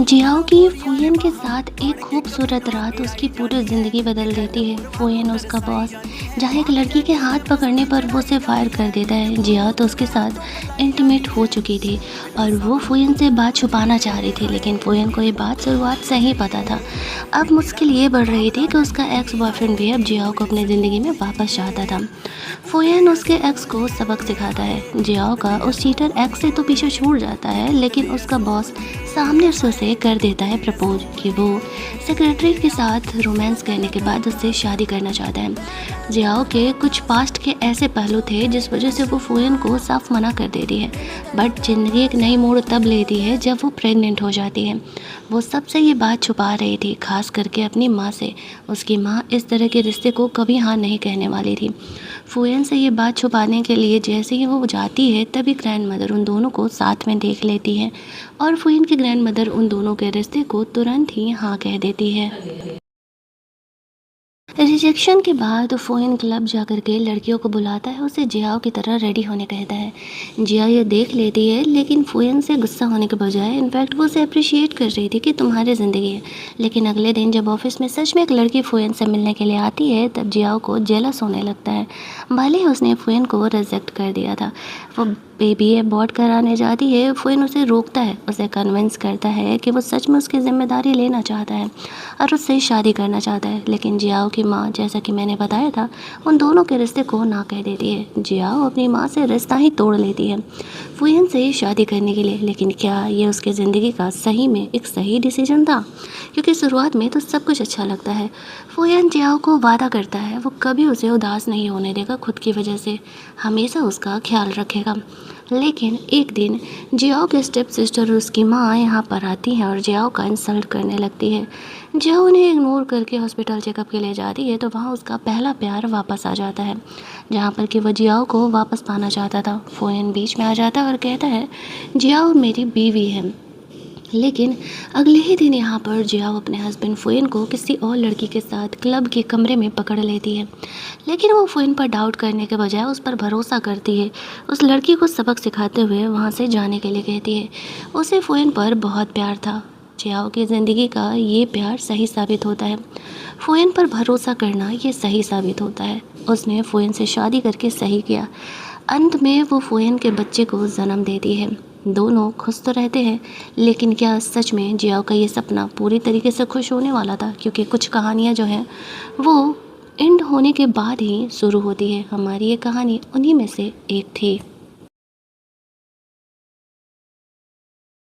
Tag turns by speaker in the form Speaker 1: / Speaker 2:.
Speaker 1: Xiao की फुयन के साथ एक खूबसूरत रात उसकी पूरी ज़िंदगी बदल देती है। फुयन उसका बॉस, जहाँ एक लड़की के हाथ पकड़ने पर वो उसे फायर कर देता है। जियाओ तो उसके साथ इंटीमेट हो चुकी थी और वो फुयन से बात छुपाना चाह रही थी, लेकिन फुयन को ये बात शुरुआत से ही पता था। अब मुश्किल ये बढ़ रही थी कि उसका एक्स बॉयफ्रेंड भी अब जियाओ को अपनी ज़िंदगी में वापस चाहता था। फुयन उसके एक्स को सबक सिखाता है। जियाओ का उस चीटर एक्स से तो पीछे छूट जाता है, लेकिन उसका बॉस सामने से उसे कर देता है प्रपोज कि वो सेक्रेटरी के साथ रोमांस करने के बाद उससे शादी करना चाहता है। जियाओ के कुछ पास्ट के ऐसे पहलू थे जिस वजह से वो फुयन को साफ मना कर देती है, बट जिंदगी एक नई मोड़ तब लेती है जब वो प्रेग्नेंट हो जाती है। वो सबसे ये बात छुपा रही थी, खास करके अपनी माँ से। उसकी माँ इस तरह के रिश्ते को कभी हाँ नहीं कहने वाली थी। फुयन से ये बात छुपाने के लिए जैसे ही वो जाती है, तभी ग्रैंड मदर उन दोनों को साथ में देख लेती है और फुयन की ग्रैंड मदर उन दोनों के रिश्ते को तुरंत ही हाँ कह देती है। रिजेक्शन के बाद फुयन क्लब जाकर के लड़कियों को बुलाता है, उसे जियाओ की तरह रेडी होने कहता है। जिया ये देख लेती है, लेकिन फुयन से गुस्सा होने के बजाय इनफैक्ट वो उसे अप्रिशिएट कर रही थी कि तुम्हारी ज़िंदगी है। लेकिन अगले दिन जब ऑफिस में सच में एक लड़की फुयन से मिलने के लिए आती है, तब जियाओ को जेलस होने लगता है। भले ही उसने फुयन को रिजेक्ट कर दिया था। वो बेबी अबॉर्ट कराने जाती है। फुयन उसे रोकता है, उसे कन्विंस करता है कि वो सच में उसकी जिम्मेदारी लेना चाहता है और उससे शादी करना चाहता है। लेकिन जियाओ की माँ, जैसा कि मैंने बताया था, उन दोनों के रिश्ते को ना कह देती है। जियाओ अपनी माँ से रिश्ता ही तोड़ लेती है फुयन से शादी करने के लिए। लेकिन क्या ये उसकी ज़िंदगी का सही में एक सही डिसीजन था? क्योंकि शुरुआत में तो सब कुछ अच्छा लगता है। फुयन जियाओ को वादा करता है वो कभी उसे उदास नहीं होने देगा, खुद की वजह से हमेशा उसका ख्याल रखेगा। लेकिन एक दिन जियाओ के स्टेप सिस्टर और उसकी माँ यहाँ पर आती हैं और जियाओ का इंसल्ट करने लगती है। जियाओ उन्हें इग्नोर करके हॉस्पिटल चेकअप के लिए जाती है, तो वहाँ उसका पहला प्यार वापस आ जाता है, जहाँ पर कि वह जियाओ को वापस पाना चाहता था। फुयन बीच में आ जाता है और कहता है जियाओ मेरी बीवी है। लेकिन अगले ही दिन यहाँ पर जियाओ अपने हस्बैंड फुयन को किसी और लड़की के साथ क्लब के कमरे में पकड़ लेती है। लेकिन वो फुयन पर डाउट करने के बजाय उस पर भरोसा करती है। उस लड़की को सबक सिखाते हुए वहाँ से जाने के लिए कहती है। उसे फुयन पर बहुत प्यार था। जियाओ की ज़िंदगी का ये प्यार सही साबित होता है। फुयन पर भरोसा करना ये सही साबित होता है। उसने फुयन से शादी करके सही किया। अंत में वो फुयन के बच्चे को जन्म देती है। दोनों खुश तो रहते हैं, लेकिन क्या सच में जियाओ का ये सपना पूरी तरीके से खुश होने वाला था? क्योंकि कुछ कहानियाँ जो हैं वो एंड होने के बाद ही शुरू होती है। हमारी ये कहानी उन्हीं में से एक थी।